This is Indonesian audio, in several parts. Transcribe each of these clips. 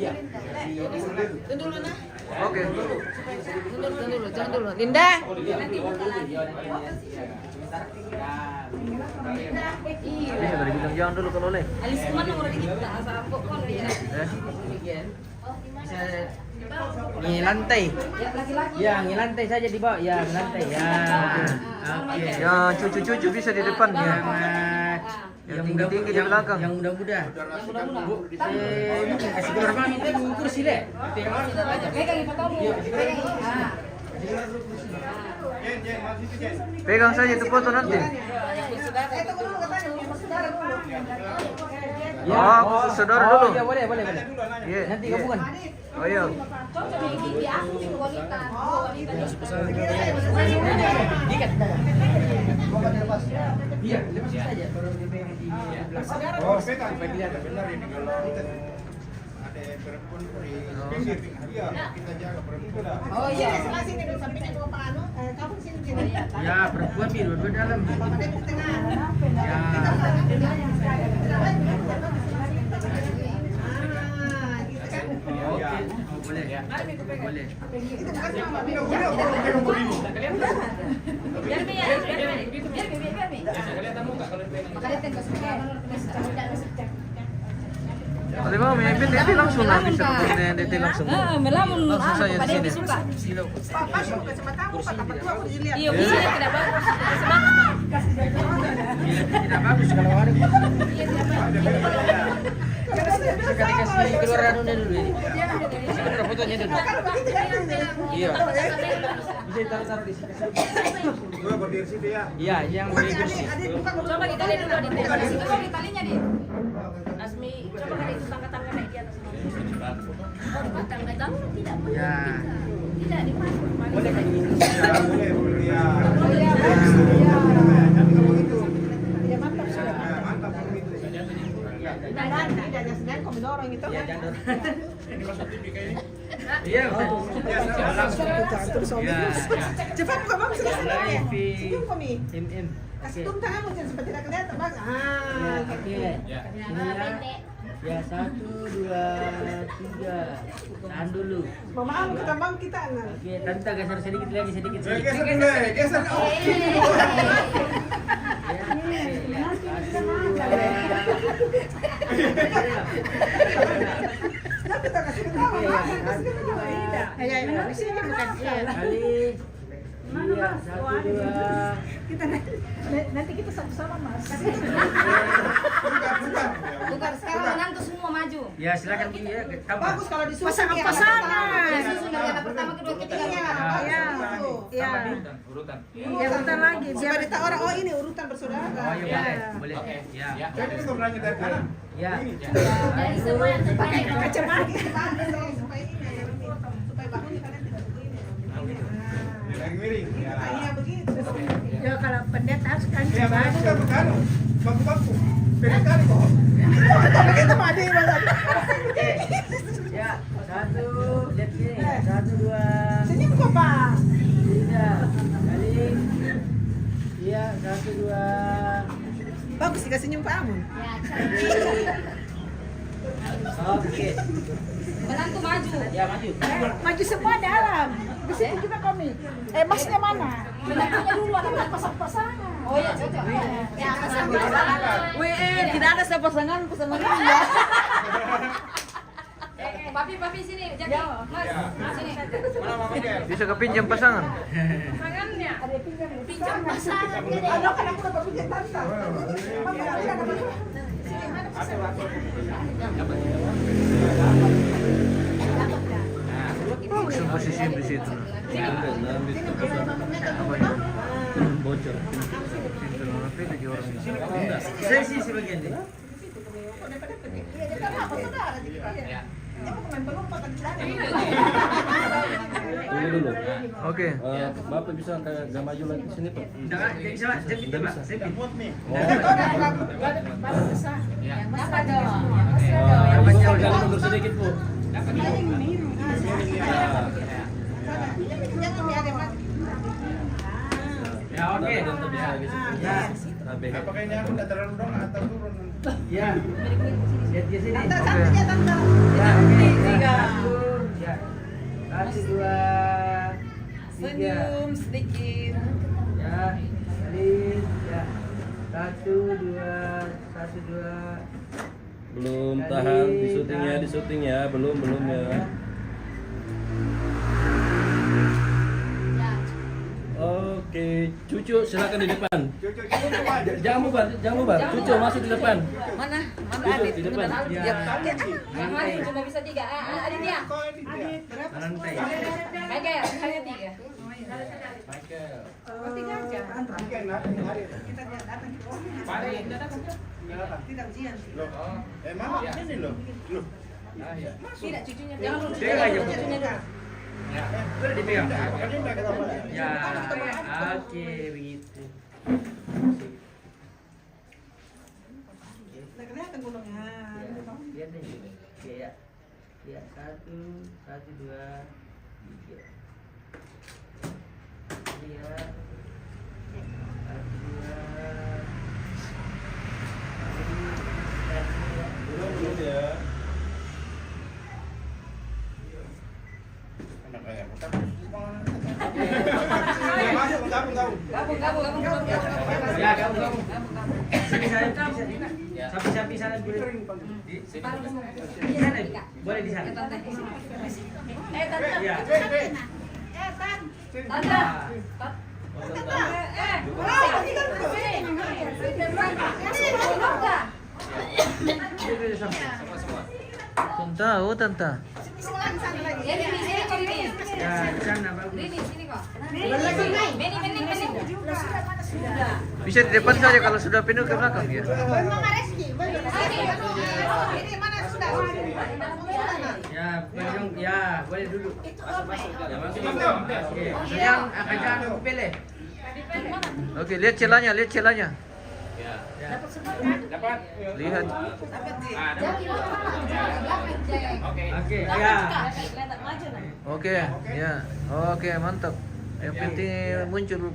Tunggu dulu nah. Oke. Tunggu dulu, jangan dulu. Linda. Iya, dari bilang jangan dulu kalau boleh. Alis mana orang kita asal kok ya. Ini lantai. Ya, ini lantai saja di bawah. Ya, lantai. Ya. Oke. Ya, cucu-cucu bisa di depan ya. Yang tinggi-tinggi di belakang. Yang muda-muda. Mungkin kasih keluar bang itu kursi deh. Pegang foto lu. Pegang saja itu foto nanti. Oh, saudara dulu. Ya, boleh. Iya. Nanti gabungan. Oh iya. Iya, lepas saja. Oh, pegang supaya kelihatan benar ini kalau kita ada perempuan di pinggir. Iya, kita jaga perempuan. Oh iya. Sebelah sini di sampingnya dua Pak Anu, kamu sini sini. Ya, perempuan di dua dalam. Ada di tengah. Ya. Oke, boleh. Boleh. Itu bukan sama Mbak Mino. Biar Makanya tengok semua. Kalau mau memimpin DT langsung nanti seperti DT langsung. Melamun Langsung saja di sini. suka. Pak, ke kacamatamu, Pak, apa tuh aku dilihat. Iya, bisa tidak bagus. Tidak bagus kalau ada. Iya, tidak bagus. Bisa dikasih keluar anunya dulu ini. Bisa keluar fotonya dulu. Iya. Bisa taruh di sini. Gua berdiri situ ya. Iya, yang boleh bersih. Coba kita lihat dulu di sini. Coba kita lihatnya di. Asmi, coba ada itu tangga-tangga naik di atas. Oh, tangga-tangga tidak boleh. Ya. Tidak dipasang. Boleh kayak gini. Ya, boleh ya. Iya. Tapi kalau itu Ya mantap sudah. mantap kalau itu. Dan tidak ada sedang kami dorong itu. Iya, jangan. Ini masuk TV kayak ini. Iya, langsung. Terus Ya. cepat buka bang sudah sedang ya. Live. Senyum kami. MM. Kasih tum tanganmu jangan sampai tidak kelihatan bang. Ya, oke. Ini ya. Ya, 1, 2, 3. Tahan dulu. Mama kamu kita bang kita anak. Oke, tante geser sedikit lagi, sedikit. Geser dulu, geser. Oh. Kita kasih ketawa bang. Kasih ketawa. Iya, di sini bukan. Kali. Iya, 1, 2. Kita nanti kita satu-sama mas. Bukan sekarang menantu semua maju. Ya, silakan ya. Bagus kalau disusun ya. Pasangan. Ya susun dari anak pertama kedua ketiga. Iya. Iya. Urutan. Ya bentar lagi. Supaya kita orang oh ini urutan bersaudara. Oh, iya, boleh. Boleh. Ya. Jadi itu berlanjut dari kanan. Ya. Dari semua yang Pakai terpakai. kacamata supaya ini supaya bangunnya kalian tidak begini. Lagi miring. Ya. Iya begitu. Ya kalau pendeta harus kan Ya, bukan bukan. Baku-baku. Beda kali kok. Begitu Pak Ade Mas. Ya, 1, lihat sini. 1, 2. Senyum kok Pak. 3 kali. Iya, 1, 2. Bagus dikasih senyum Pak Amun. Oke. Menantu maju. Ya, maju. maju semua dalam. Di sini juga kami. Masnya mana? Menantunya dulu akan Pasang-pasangan. Oh iya, cocok. Ya, pasangan. Tidak ada pasangan pasangan. Papi sini, jadi Mas, sini. Mana Mama Ger? Bisa kepinjam pasangan. Pasangannya. Pinjam pasangan. Aduh kan aku dapat punya tante. Bagus posisi di situ. Bocor. Pintu apa itu orang di sini. Saya sih sebagian deh. Dulu. Oke. Bapak bisa nggak maju lagi sini Pak? Jangan bisa, jadi Pak. Saya Buat nih. Dapat dong. Jangan mundur sedikit Bu. Ya, oke. Ya. Apakah ini aku tidak terlalu dong atau turun? Ya. Lihat di sini. Tante, Oke. satu aja tante. Ya, oke. Tiga. Ya. 1, 2, 3. Senyum sedikit. Ya, salin. Ya. 1, 2, 1, 2. Belum tahan di syuting ya, belum ya. Oke, cucu silakan di depan. Cucu coba. Jangan bubar. Cucu masuk di depan. Mana Cucu Adit? di depan. Ya. Mari cuma bisa 3. Adit ya. Kau ini dia. Lantai. Michael, hanya 3. Michael. Tiga aja. Mungkin hari. Kita datang ke rumah. Tidak ujian. Loh, emang ini loh. Loh. Tidak cucunya. Jangan dulu. Pegang aja. Cucunya dulu. Boleh dipegang. Ini enggak kenapa. Ya, oke begitu. Tidak kelihatan gulungnya. Lihat deh. Oke ya. Ya, 1, 1, 2, 3. Iya. 1, 2. Belum ya. Anak kayak masuk gabung. Gabung. Ya, kamu. Sini sana. Sapi sana boleh. Di sana. Boleh di sana. Tante. Ya. Tante. Tante. Ya, sini kok ini. Ya, di sana bagus. Ini sini kok. Beni. Bisa di depan saja kalau sudah penuh ke belakang ya. Mama Reski. Ini mana sudah? Ya, pegang. Ya, boleh duduk. Ya, masuk. Oke. Yang akan jangan pilih. Oke, lihat celanya. Ya. Dapat. Lihat. Oke, ya. Oke, ya. Oke, mantap. Yang penting muncul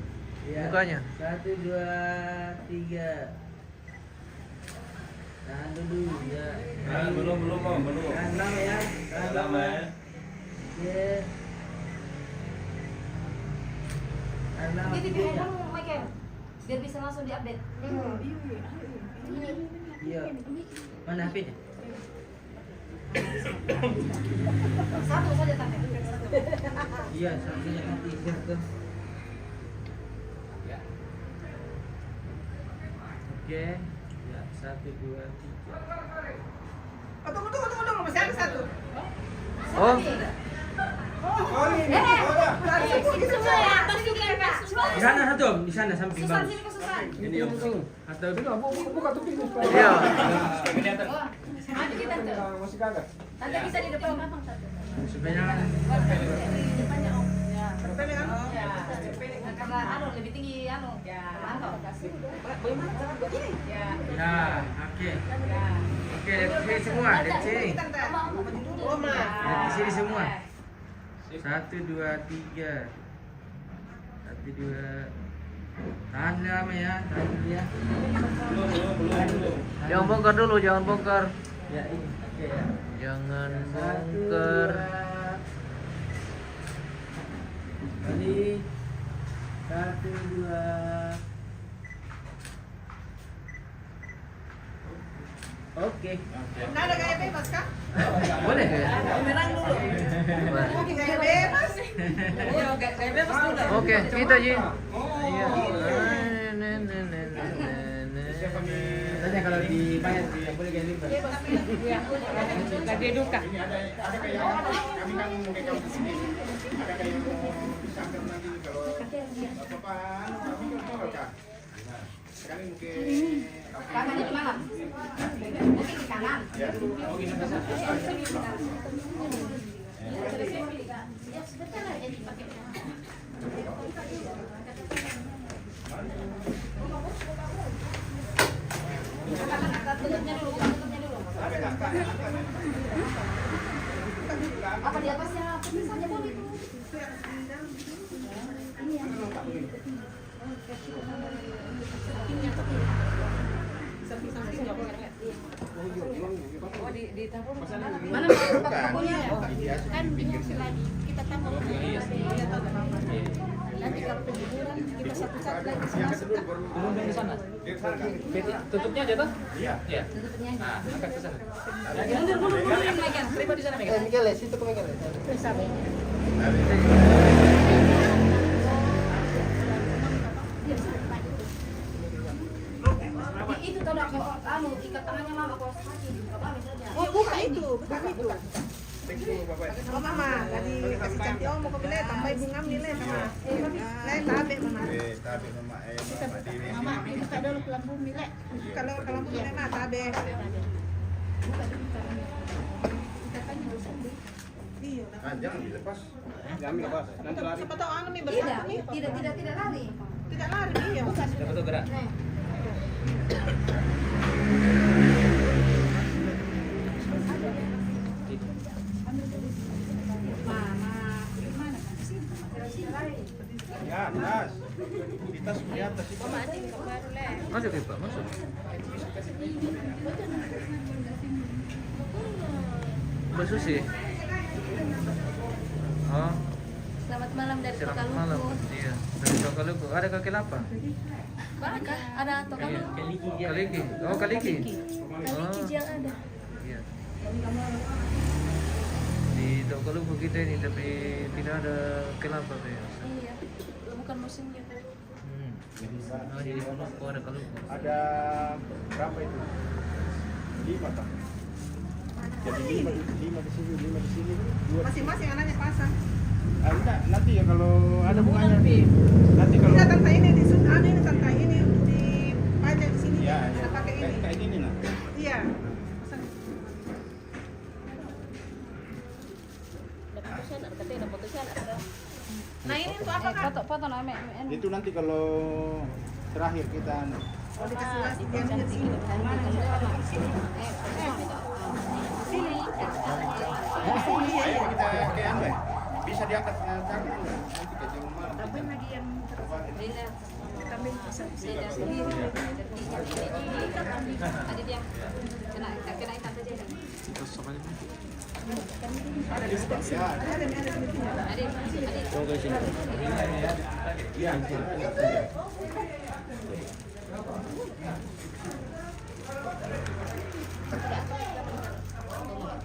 Ya. mukanya. 1, 2, 3. Tahan dulu ya. Nah, belum. Tahan lama ya. Tahan lama. Oke. Tahan lama. Ini di handphone Michael. Biar bisa langsung diupdate. Iya. Mana HP-nya? Satu saja tante. Iya, satunya nanti biar ke. Ya. Oke. Ya, 1, 2, 3. Tunggu. Masih ada satu. Oh, Di sana satu, di sana samping Susan bagus. sini ke Susan. Ini om. Atau iya. Ada kita tuh. Masih kagak. Tante bisa di depan. sebenarnya Depannya om. Ya. Karena lebih tinggi mantap. Bagaimana jangan begini? Ya. ya, oke. Oke, lihat sini semua, lihat sini. Lihat di sini semua. 1, 2, 3. 1, 2. Tahan lama ya, tahan dulu ya. Belum. Jangan bongkar dulu, jangan bongkar. Ya, ini. Oke ya. Jangan 1, bongkar. 2. Kali. 1, 2. Oke. Nah, ada gaya bebas kah? Boleh ya? Merang dulu. Gaya bebas. Ayo, kayak bebas dulu. Oke, kita Ji. Iya. Tanya kalau di bayar boleh gaya lipat. Lagi duka. Ini ada kayak kami kan megang di sini. Ada kayak mau disamper nanti kalau apa-apa kami kan tahu kan. Sekali mungkin Kanan di mana? Mungkin di kanan. ya. Oh gini bisa. Tutupnya dulu. Apa di atasnya? Misalnya boleh itu. Samping-samping nggak boleh lihat. Oh, ditabur. Mana Bukan. bukunya? Kan lagi kita tambah. Nanti kalau penjualan kita satu-satu lagi masuk. Di sana. Tutupnya aja tuh? Iya. Iya. Tutupnya aja. Nah, angkat ke sana. Mundur yang megang. Terima di sana megang. Miguel, situ ke Miguel. Itu tahu aku anu ikat tangannya mama kalau sakit. Apa saja. Oh, buka itu, bukan itu. Oh mama, tadi kasih cantik mau ke beli tambah bunga nilai sama. Lain tabe mama. Tapi mama mama diri. Mama, ini tak dulu lampu nilai. Kalau lampu nilai mah tabe. Iya. Jangan dilepas. Jangan dilepas. Nanti lari. Siapa tahu anu nih bersatu nih. Tidak lari. Tidak lari iya. Siapa tuh gerak? Ya, tas. Di tas di atas itu. Masuk ya Pak, masuk. Mbak Susi. Oh, Selamat malam dari selamat Tokaluku. malam. Iya, dari Tokaluku. Ada kakek apa? Banyak ada Tokaluku. Kaliki. Oh, Kaliki. Kaliki yang ada. Iya. Di Tokaluku kita ini tapi tidak ada kelapa ya. Iya. Bukan musimnya. Oh, jadi Tokaluku ada Kaluku. Ada berapa itu? 5 tak? Jadi 5 di sini, 5 di sini, 2. Masing-masing anaknya pasang. Enggak, nanti ya kalau ada bunganya. Nanti kalau Kita tanta ini di anu ini tanta ini di pajak di sini. ya, Kita pakai ini. kayak gini nah. Iya. Nah ini untuk apa kak? Foto nama. Itu nanti kalau terakhir kita Oh dikasih plastik yang di sini. kita kayak anu ya. Bisa diangkat tangan enggak? Nanti ke jam malam. Tambahin lagi yang tambahin sendiri. Ada dia. Kena ikan saja. Terus apa ini? Ada di sini. Ada. Coba ke sini. Iya.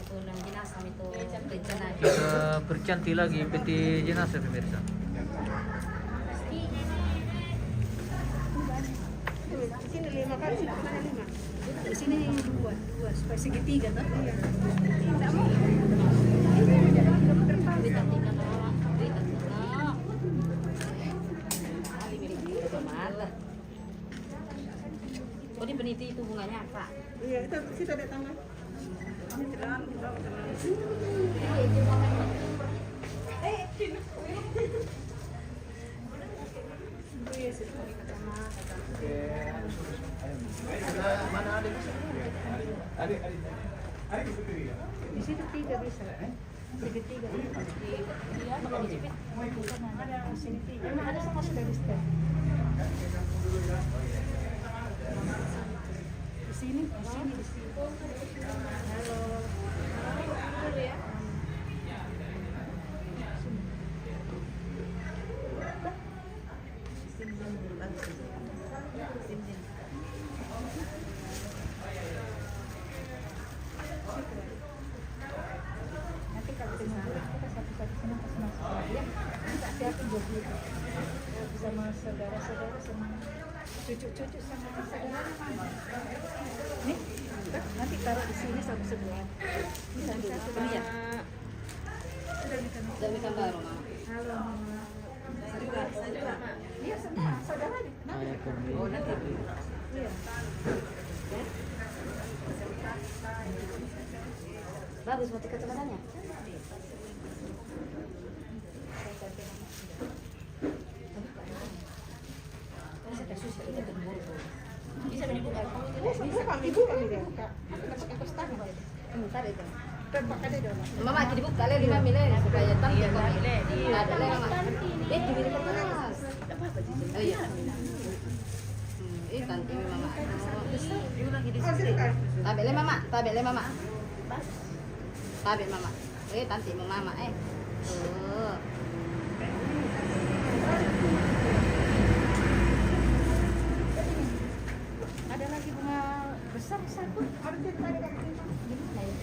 Tulang jenazah itu rencana. Kita bercanti lagi peti jenazah pemirsa. Di sini 5 kali, sini 5. Di sini dua supaya segitiga tuh. Tidak mau. Kita tinggal kita tinggal. Ali mirip sama. Oh di peniti itu bunganya apa? Iya, itu situ ada tambah. Ini terang, Mana ada? Adik. di situ 3 bisa. Segitiga. Iya, kalau dijepit. Ada sini 3. Memang ada sama sudah di step. Di sini, di sini, di sini. Halo. Halo ya. Nanti kalau di sana kita satu-satu semua kasih masuk ya. Kita siapin 20. Sama saudara-saudara sama cucu-cucu sama saudara mana? Nih, nanti taruh di sini sama sebelah. Bisa sama Iya. sudah Dari kan baru mama. halo mama. Saya iya semua saudara nih. Oh nanti. Iya. Bagus mati kacamatanya. Bisa dibuka. Buka dia. Buka. Kita pakai kos tangan. Bentar itu. Pakai dia dulu. Mama kita buka le 5 miliar supaya tante kok. Ada le mama. Di mirip kertas. Oh iya. Tanti mama. Ibu lagi di sini. Tabe le mama. Tabe mama. Tanti mau mama Tuh. Ada lagi bunga besar satu. Gimana ya?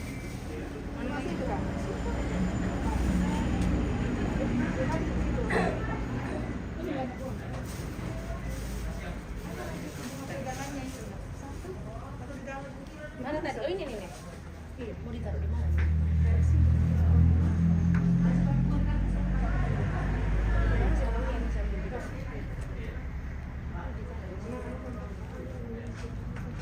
Mana tadi? Oh ini nih. Iya, mau ditaruh di mana?